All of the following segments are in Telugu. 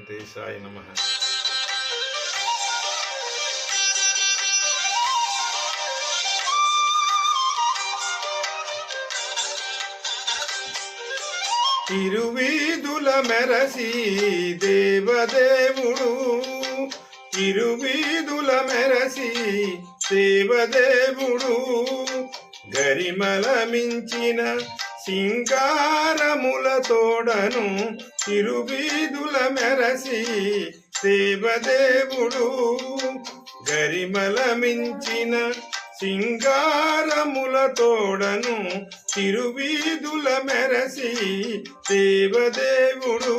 వెంకటేశాయ నమః. ఇరువీధుల మెరసి దేవదేవుడు, ఇరువీధుల మెరసి దేవదేవుడు, గరిమల మించిన సింగారముల తోడను ఇరువీధుల మెరసి దేవదేవుడు, గరిమల మించిన సింగారముల తోడను తిరువీధుల మెరసి దేవదేవుడు,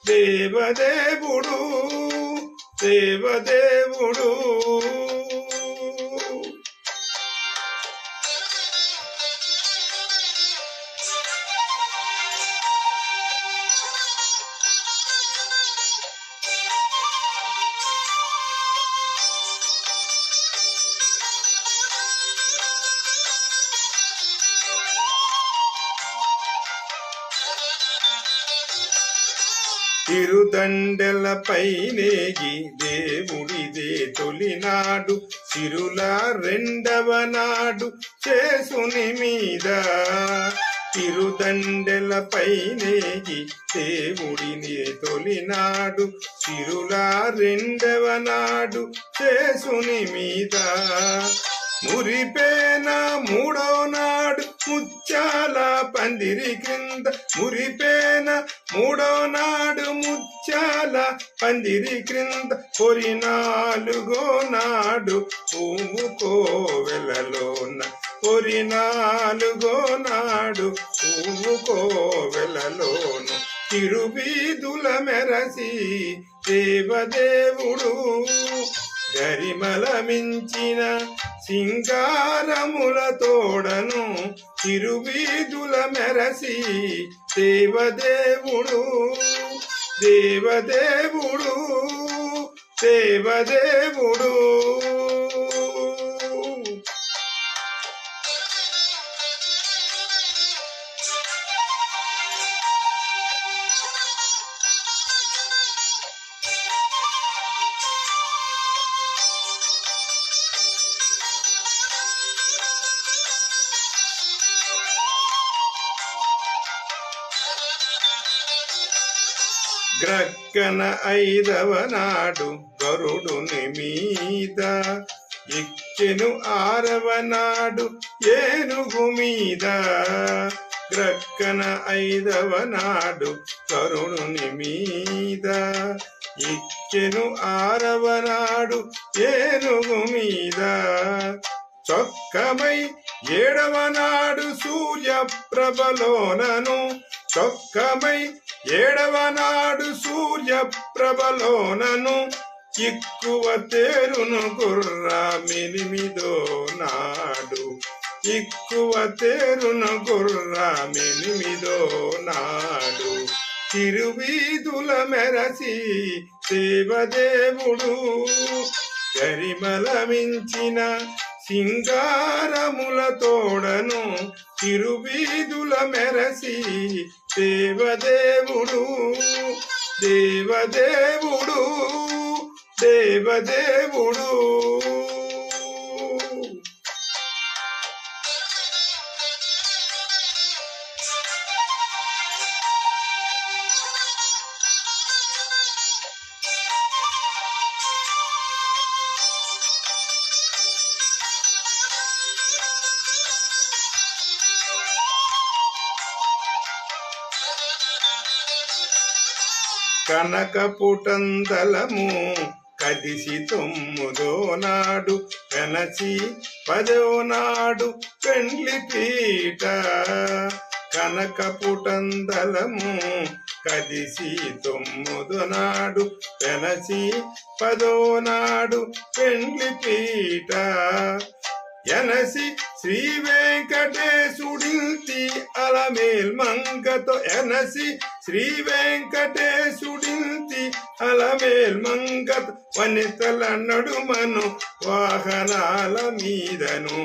దేవదేవుడు, దేవదేవుడు. తిరుదండెలపై నేగి దేవుడిదే తొలినాడు, సిరుల రెండవ నాడు చేసుని మీద. తిరుదండెలపై నేగి దేవుడినే తొలినాడు, సిరుల రెండవ నాడు చేసుని మీద. మురిపేన మూడో నాడు ముత్యాల పందిరి క్రింద, మురిపేన మూడో నాడు ముత్యాల పందిరి క్రింద, పొరి నాలుగో నాడు పువ్వు కోవెలలోన, పొరి నాలుగో నాడు పువ్వు కోవెలలోన, తిరువీధుల మెరసి దేవదేవుడు, గరిమల మించిన సింగారముల తోడను తిరువీధుల మెరసి దేవదేవుడు, దేవదేవుడు, దేవదేవుడు. గ్రక్కన ఐదవ నాడు గరుడుని మీద, ఎక్కెను ఆరవ నాడు ఏనుగు మీద. గ్రక్కన ఐదవ నాడు గరుడుని మీద, ఎక్కెను ఆరవ నాడు ఏనుగు మీద. చొక్కమై ఏడవ నాడు సూర్య ప్రభలోనను, చొక్కమై ఏడవ నాడు సూర్య ప్రభలోనను, ఎక్కువ తేరును గుర్రమెనిమిదో నాడు, ఎక్కువ తేరును గుర్రమెనిమిదో నాడు, తిరువీధుల మెరసి దేవదేవుడు, గరిమల మించిన సింగారముల తోడను తిరువీధుల మెరసి దేవదేవుడు, దేవదేవుడు, దేవదేవుడు. కనకపుటందలము కదిసి తొమ్మిదో నాడు వెనచి పదో నాడు పెండ్లి పీట. కనకపుటందలము కదిసి తొమ్మిదో నాడు వెనచి పదో నాడు పెండ్లి పీట. ఎనసి శ్రీ వెంకటేశుడింటి అలమేల్ మంగతో, ఎనసి శ్రీ వెంకటేశుడింటి అలమేల్ మంగతో, వనితల నడుమను వాహనాల మీదను,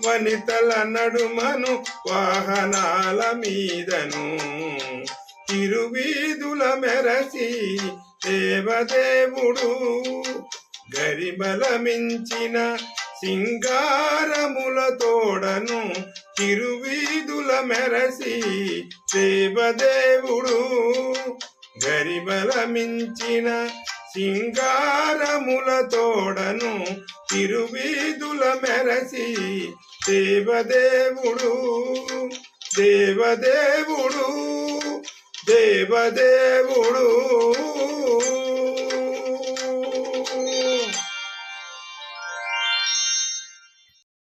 వనితల నడుమను వాహనాల మీదను, తిరువీధుల మెరసి దేవదేవుడు గరిబల మించిన సింగారముల తోడను తిరువీధుల మెరసి దేవదేవుడు గరిబల మించిన సింగారముల తోడను తిరువీధుల మెరసి దేవదేవుడు దేవదేవుడు దేవదేవుడు